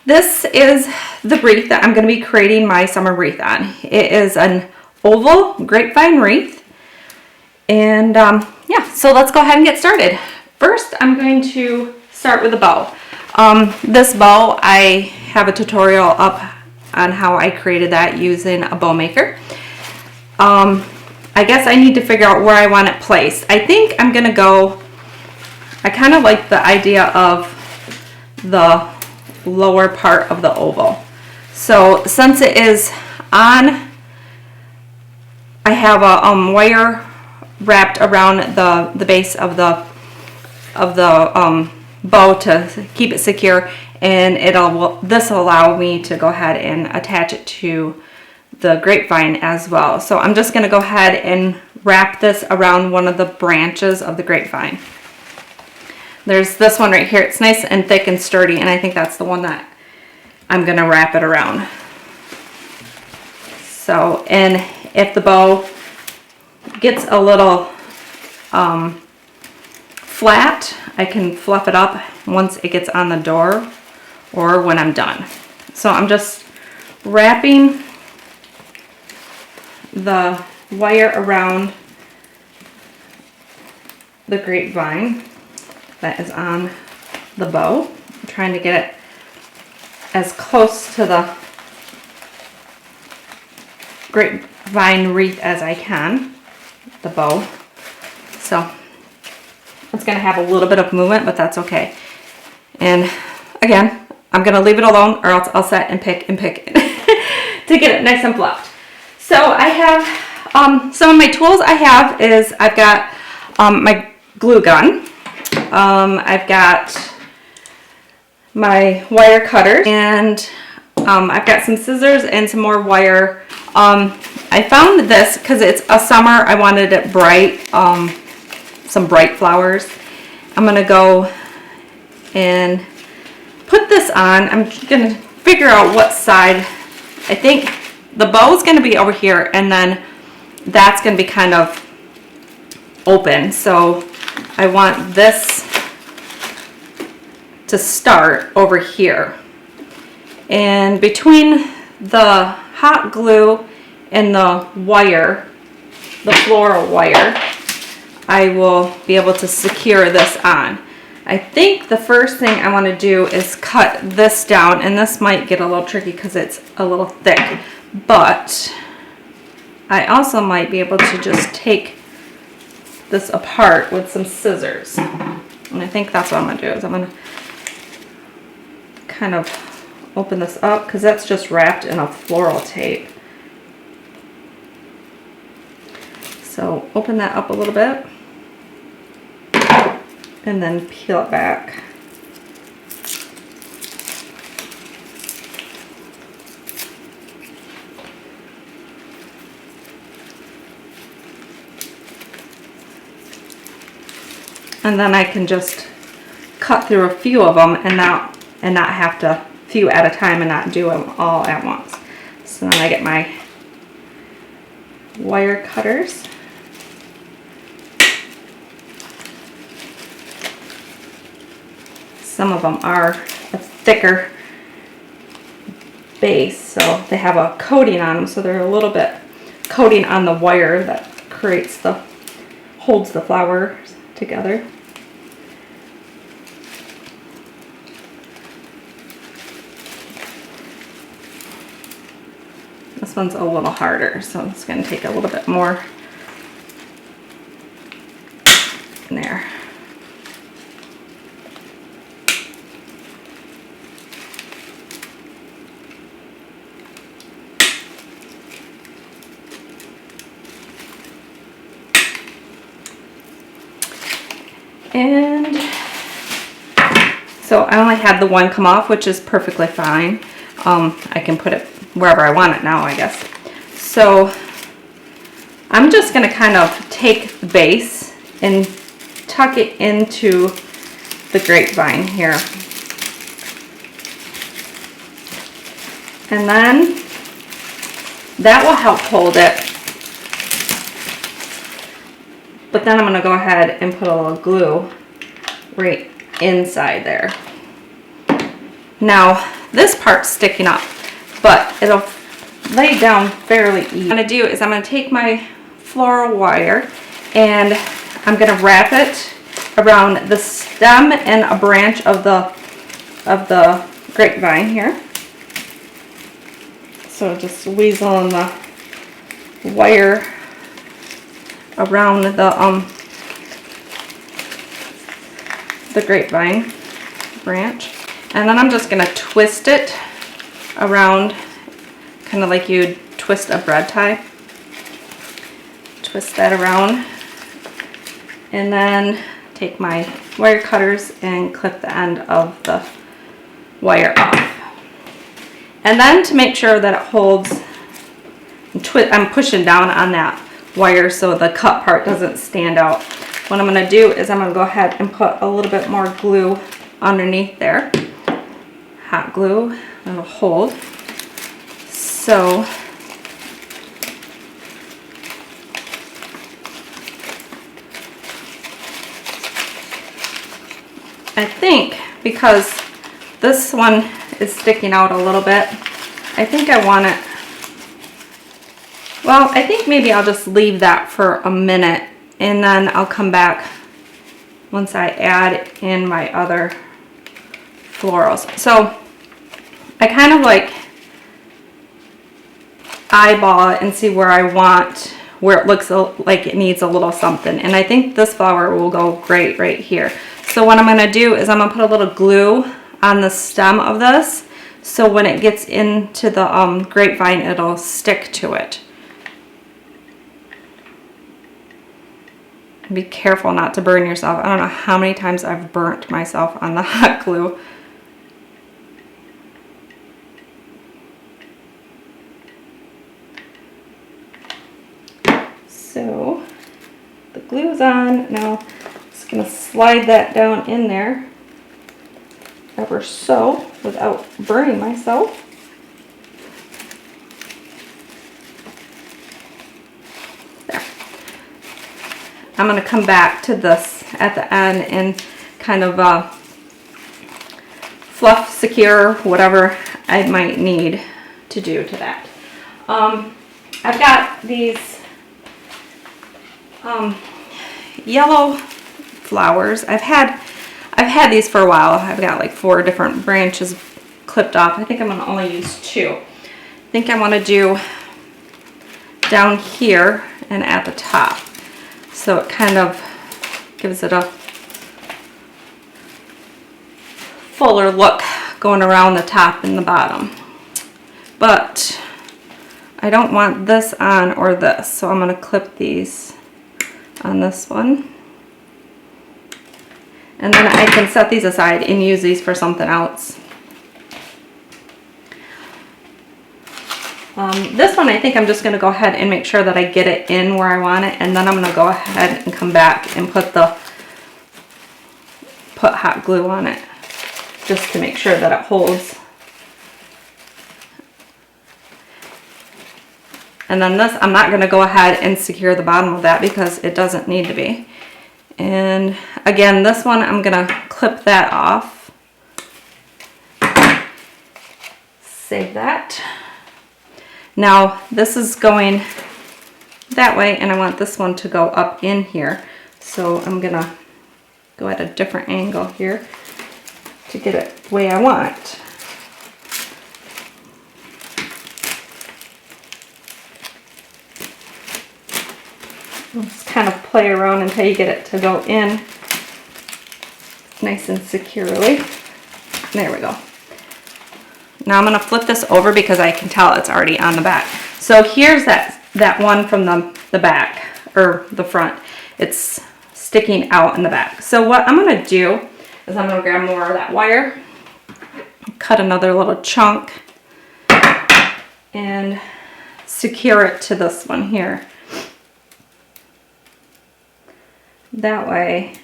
This is the wreath that I'm going to be creating my summer wreath on. It is an oval grapevine wreath. And yeah, so let's go ahead and get started. First, I'm going to start with a bow. This bow, I have a tutorial up on how I created that using a bow maker. I guess I need to figure out where I want it placed. I think I'm going to go, I kind of like the idea of the lower part of the oval. So since it is on, I have a wire wrapped around the base of the bow to keep it secure, and this will allow me to go ahead and attach it to the grapevine as well. So I'm just going to go ahead and wrap this around one of the branches of the grapevine. There's this one right here. It's nice and thick and sturdy, and I think that's the one that I'm going to wrap it around. So, and if the bow gets a little flat, I can fluff it up once it gets on the door or when I'm done. So I'm just wrapping the wire around the grapevine that is on the bow. I'm trying to get it as close to the grapevine wreath as I can, the bow. So it's going to have a little bit of movement, but that's okay. And again, I'm going to leave it alone, or else I'll set and pick to get it nice and fluffed. So I have some of my tools. I've got my glue gun. I've got my wire cutter, and I've got some scissors and some more wire. I found this because it's a summer. I wanted it bright, some bright flowers. I'm gonna go and put this on. I'm gonna figure out what side. I think the bow is gonna be over here, and then that's gonna be kind of open. So I want this to start over here. And between the hot glue and the wire, the floral wire, I will be able to secure this on. I think the first thing I want to do is cut this down, and this might get a little tricky because it's a little thick, but I also might be able to just take this apart with some scissors. And I think that's what I'm going to do, is I'm going to kind of open this up because that's just wrapped in a floral tape. So open that up a little bit and then peel it back. And then I can just cut through a few of them and not have to few at a time and not do them all at once. So then I get my wire cutters. Some of them are a thicker base, so they have a coating on them, so they're a little bit coating on the wire that holds the flowers together. This one's a little harder, so it's going to take a little bit more in there. And so I only had the one come off, which is perfectly fine. I can put it wherever I want it now, I guess. So I'm just going to kind of take the base and tuck it into the grapevine here. And then that will help hold it. But then I'm going to go ahead and put a little glue right inside there. Now, this part's sticking up, but it'll lay down fairly easy. What I'm gonna do is I'm gonna take my floral wire and I'm gonna wrap it around the stem and a branch of the grapevine here. So just weaseling the wire around the grapevine branch, and then I'm just gonna twist it around, kind of like you'd twist a bread tie. Twist that around, and then take my wire cutters and clip the end of the wire off. And then to make sure that it holds, I'm pushing down on that wire so the cut part doesn't stand out. What I'm going to do is I'm going to go ahead and put a little bit more glue underneath there. Hot glue that'll hold. So I think because this one is sticking out a little bit, I think I want it, well, I think maybe I'll just leave that for a minute and then I'll come back once I add in my other florals. So I kind of like eyeball it and see where I want, where it looks like it needs a little something. And I think this flower will go great right here. So what I'm going to do is I'm going to put a little glue on the stem of this, so when it gets into the grapevine, it'll stick to it. Be careful not to burn yourself. I don't know how many times I've burnt myself on the hot glue. So the glue's on. Now I'm just going to slide that down in there ever so without burning myself. There. I'm going to come back to this at the end and kind of fluff, secure, whatever I might need to do to that. I've got these yellow flowers. I've had these for a while. I've got like 4 different branches clipped off. I think I'm going to only use 2. I think I want to do down here and at the top. So it kind of gives it a fuller look going around the top and the bottom. But I don't want this on or this, so I'm going to clip these on this one. And then I can set these aside and use these for something else. This one I think I'm just going to go ahead and make sure that I get it in where I want it, and then I'm going to go ahead and come back and put hot glue on it just to make sure that it holds. And then this, I'm not going to go ahead and secure the bottom of that because it doesn't need to be. And again, this one I'm going to clip that off. Save that. Now this is going that way and I want this one to go up in here. So I'm going to go at a different angle here to get it the way I want it. Just kind of play around until you get it to go in nice and securely. There we go. Now I'm going to flip this over because I can tell it's already on the back. So here's that one from the back, or the front. It's sticking out in the back. So what I'm going to do is I'm going to grab more of that wire, cut another little chunk, and secure it to this one here. That way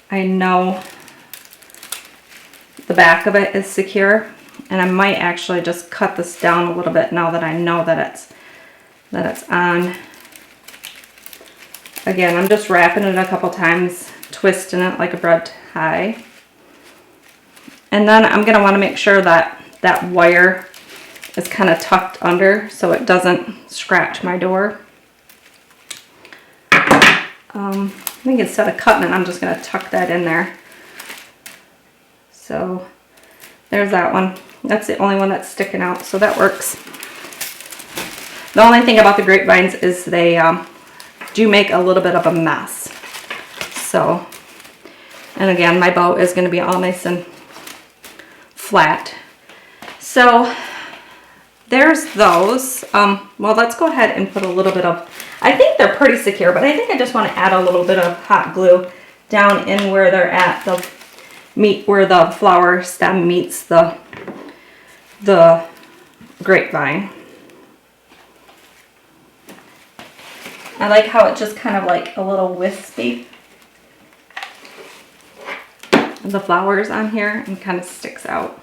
I know the back of it is secure, and I might actually just cut this down a little bit now that I know that it's on. Again, I'm just wrapping it a couple times, twisting it like a bread tie. And then I'm gonna wanna make sure that that wire is kind of tucked under so it doesn't scratch my door. I think instead of cutting it, I'm just gonna tuck that in there. So there's that one. That's the only one that's sticking out, so that works. The only thing about the grapevines is they do make a little bit of a mess. So, and again, my bow is gonna be all nice and flat. So there's those. Well, let's go ahead and put a little bit of, I think they're pretty secure, but I think I just want to add a little bit of hot glue down in where they're at, where the flower stem meets the grapevine. I like how it just kind of like a little wispy. The flowers on here and kind of sticks out.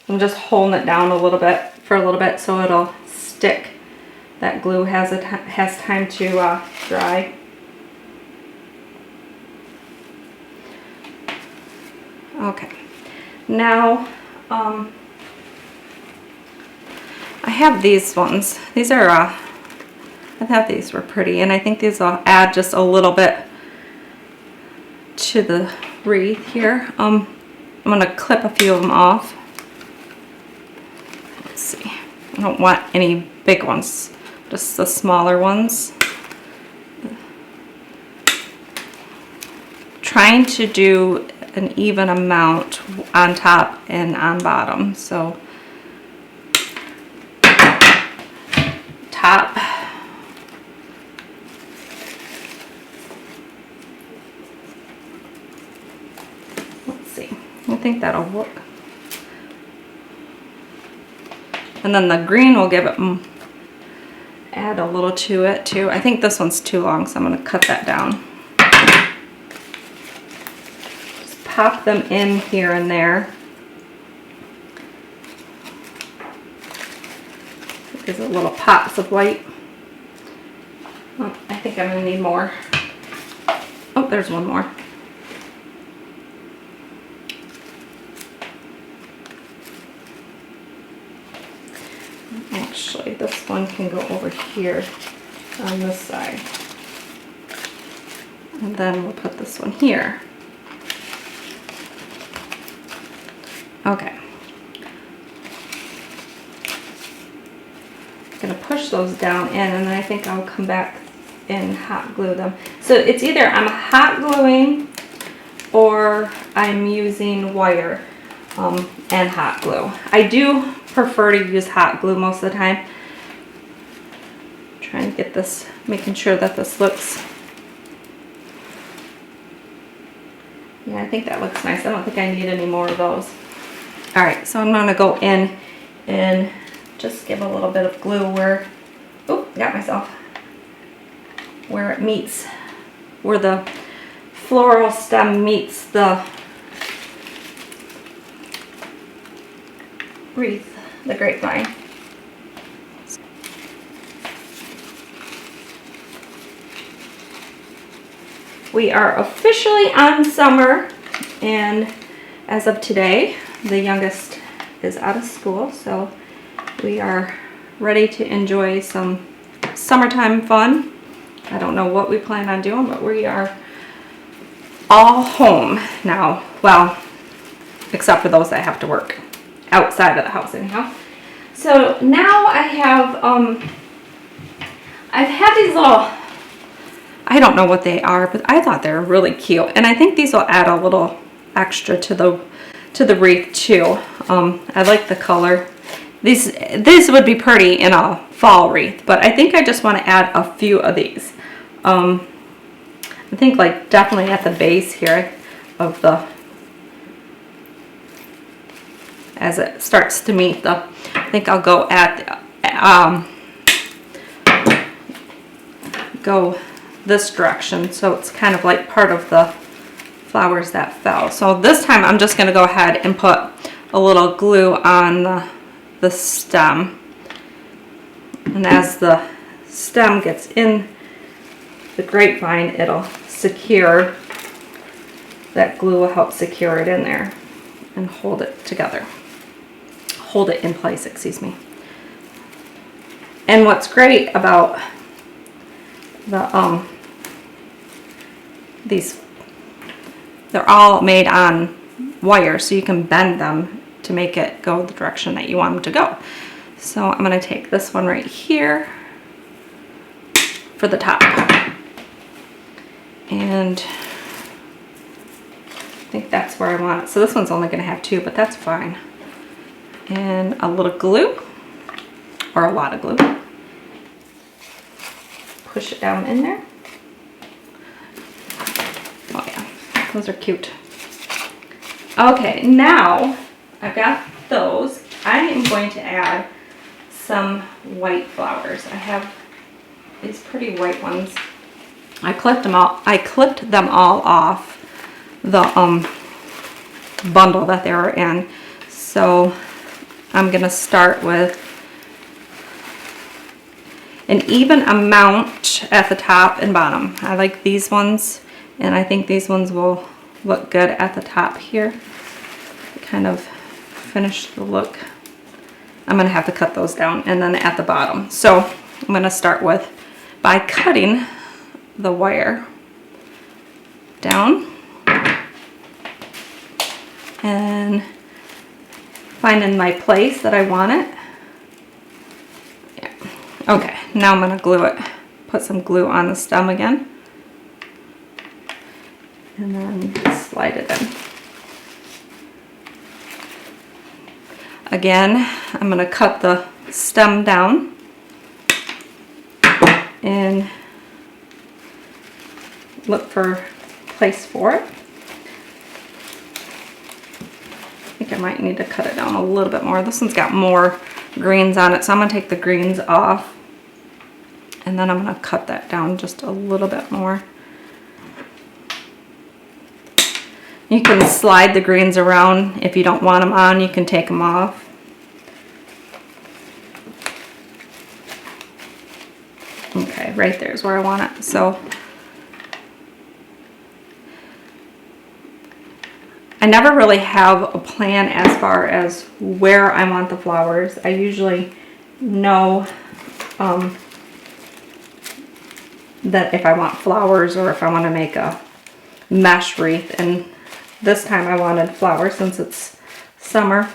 I'm just holding it down a little bit so it'll stick. That glue has time to dry. Okay, now I have these ones. These are I thought these were pretty, and I think these will add just a little bit to the wreath here. I'm gonna clip a few of them off. Let's see. I don't want any big ones, just the smaller ones. Trying to do an even amount on top and on bottom. So top. Let's see. I think that'll work. And then the green will give it, add a little to it too. I think this one's too long, so I'm going to cut that down. Just pop them in here and there. These are little pops of white. Oh, I think I'm going to need more. Oh, there's one more. Actually, this one can go over here on this side. And then we'll put this one here. Okay. I'm going to push those down in, and then I think I'll come back and hot glue them. So it's either I'm hot gluing or I'm using wire and hot glue. I do prefer to use hot glue most of the time. Trying to get this, making sure that this looks, yeah, I think that looks nice. I don't think I need any more of those. All right, so I'm gonna go in and just give a little bit of glue where, oh, got myself, where it meets, where the floral stem meets the wreath, the grapevine. We are officially on summer, and as of today, the youngest is out of school, so we are ready to enjoy some summertime fun. I don't know what we plan on doing, but we are all home now. Well, except for those that have to work outside of the house anyhow. So now I have, I've had these little, I don't know what they are, but I thought they were really cute. And I think these will add a little extra to the wreath too. I like the color. These would be pretty in a fall wreath, but I think I just want to add a few of these. I think like definitely at the base here of the, as it starts to meet the, I think I'll go at go this direction, so it's kind of like part of the flowers that fell. So this time I'm just going to go ahead and put a little glue on the stem, and as the stem gets in the grapevine, it'll secure, that glue will help secure it in there. and hold it together. Hold it in place, excuse me. And what's great about the these, they're all made on wire, so you can bend them to make it go the direction that you want them to go. So I'm going to take this one right here for the top, and I think that's where I want it. So this one's only going to have 2, but that's fine. And a little glue, or a lot of glue. Push it down in there. Oh yeah, those are cute. Okay, now I've got those. I am going to add some white flowers. I have these pretty white ones. I clipped them all off the bundle that they were in. So I'm gonna start with an even amount at the top and bottom. I like these ones, and I think these ones will look good at the top here. Kind of finish the look. I'm gonna have to cut those down, and then at the bottom. So I'm gonna start with by cutting the wire down and finding my place that I want it. Yeah. Okay, now I'm gonna glue it. Put some glue on the stem again, and then slide it in. Again, I'm gonna cut the stem down and look for a place for it. I think I might need to cut it down a little bit more. This one's got more greens on it, so I'm gonna take the greens off, and then I'm gonna cut that down just a little bit more. You can slide the greens around. If you don't want them on, you can take them off. Okay, right there is where I want it. So I never really have a plan as far as where I want the flowers. I usually know that if I want flowers or if I want to make a mesh wreath, and this time I wanted flowers since it's summer.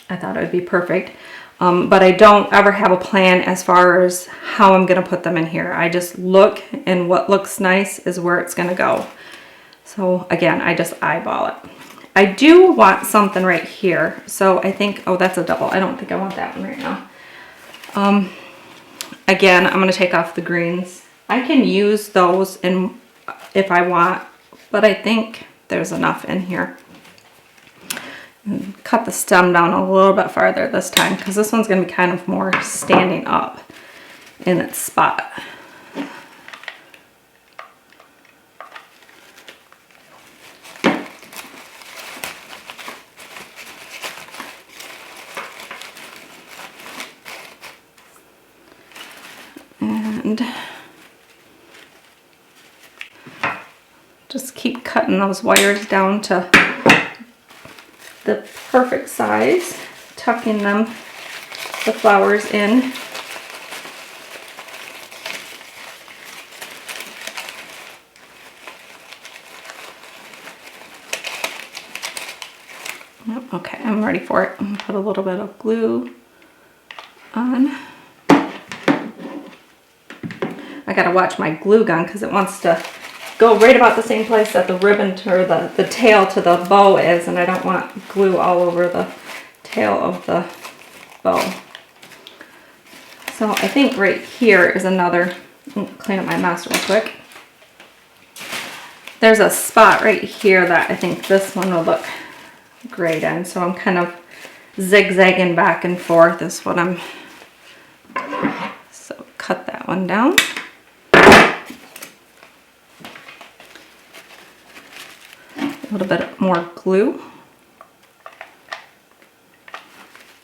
I thought it would be perfect. But I don't ever have a plan as far as how I'm going to put them in here. I just look, and what looks nice is where it's going to go. So again, I just eyeball it. I do want something right here. So I think, oh, that's a double. I don't think I want that one right now. Again, I'm going to take off the greens. I can use those in if I want, but I think there's enough in here. And cut the stem down a little bit farther this time, because this one's going to be kind of more standing up in its spot. And just keep cutting those wires down to the perfect size, tucking them, the flowers in. Okay, I'm ready for it. I'm gonna put a little bit of glue on. I gotta watch my glue gun because it wants to go right about the same place that the ribbon or the tail to the bow is, and I don't want glue all over the tail of the bow. So I think right here is another, clean up my mess real quick. There's a spot right here that I think this one will look great in, so I'm kind of zigzagging back and forth is what I'm, so cut that one down. A little bit more glue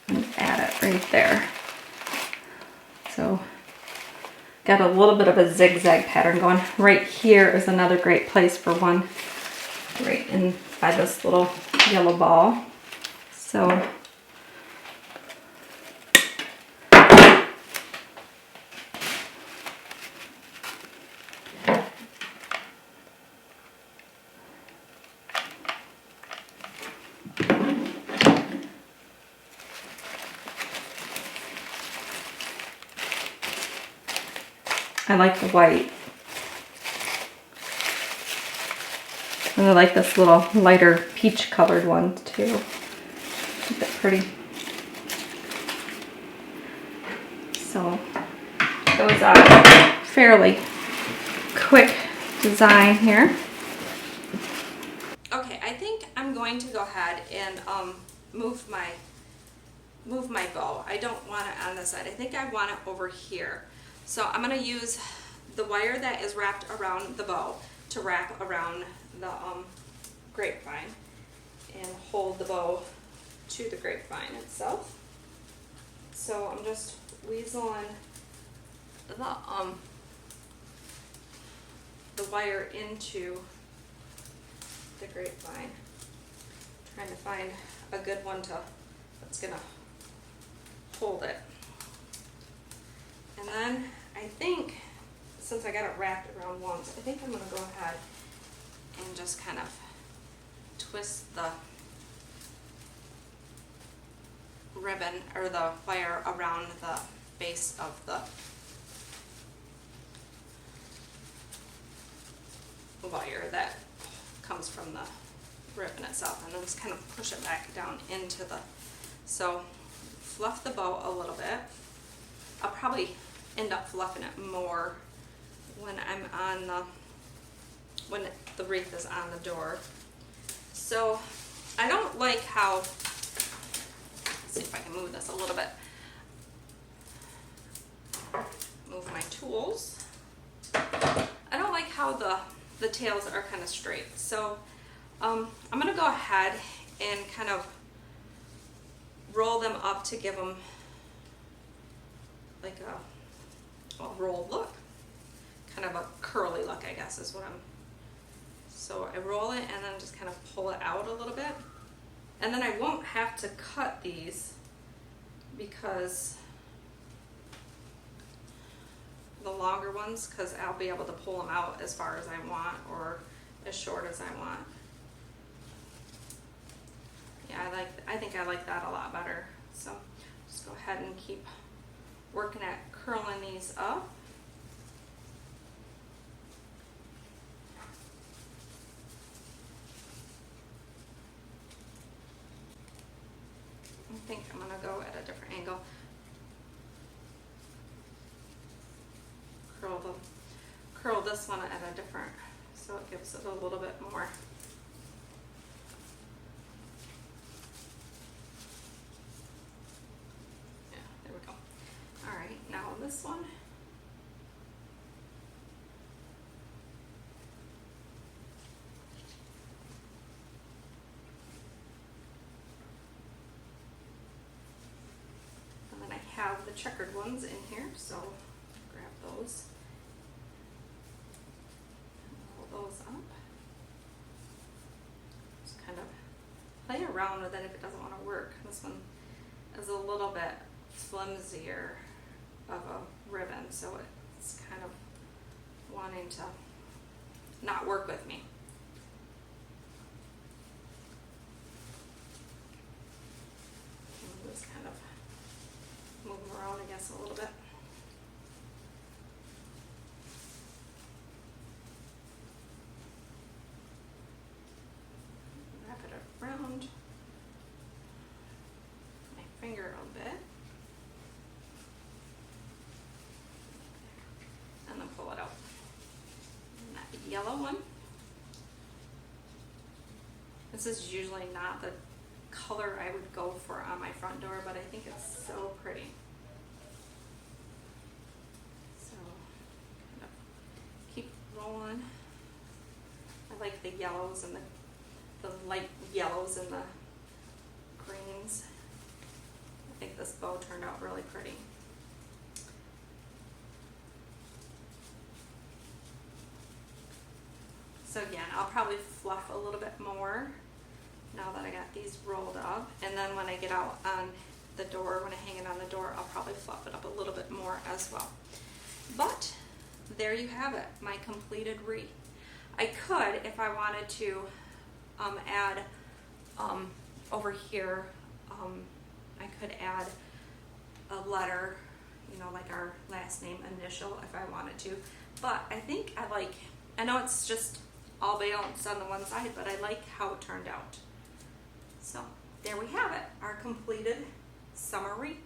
and add it right there. So got a little bit of a zigzag pattern going. Right here is another great place for one, right in by this little yellow ball. So I like the white. And I like this little lighter peach colored one too. Isn't that pretty? So it was a fairly quick design here. Okay, I think I'm going to go ahead and move my bow. I don't want it on this side. I think I want it over here. So I'm going to use the wire that is wrapped around the bow to wrap around the grapevine and hold the bow to the grapevine itself. So I'm just weaseling the wire into the grapevine, trying to find a good one that's gonna hold it. And then I think, since I got it wrapped around once, I think I'm gonna go ahead and just kind of twist the ribbon or the wire around the base of the wire that comes from the ribbon itself, and then just kind of push it back down into the, so fluff the bow a little bit. I'll probably end up fluffing it more when I'm on when the wreath is on the door. So I don't like how, let's see if I can move this a little bit. Move my tools. I don't like how the tails are kind of straight. So I'm going to go ahead and kind of roll them up to give them like a rolled look. Kind of a curly look, I guess is what I'm. So I roll it and then just kind of pull it out a little bit. And then I won't have to cut these because the longer ones, because I'll be able to pull them out as far as I want or as short as I want. Yeah, I think I like that a lot better. So just go ahead and keep working at curling these up. I think I'm gonna go at a different angle. Curl this one at a different, so it gives it a little bit more. Yeah, there we go. All right, now this one. And then I have the checkered ones in here, so grab those. Those up. Just kind of play around with it if it doesn't want to work. This one is a little bit flimsier of a ribbon, so it's kind of wanting to not work with me. Just kind of move them around, I guess, a little bit. Around my finger a bit and then pull it out. And that yellow one, this is usually not the color I would go for on my front door, but I think it's so pretty. So kind of keep rolling. I like the yellows and the light yellows and the greens. I think this bow turned out really pretty. So again, I'll probably fluff a little bit more now that I got these rolled up. And then when I get out on the door, when I hang it on the door, I'll probably fluff it up a little bit more as well. But there you have it, my completed wreath. I could, if I wanted to, add over here, I could add a letter, you know, like our last name initial if I wanted to. But I think I know it's just all balanced on the one side, but I like how it turned out. So there we have it, our completed summer wreath.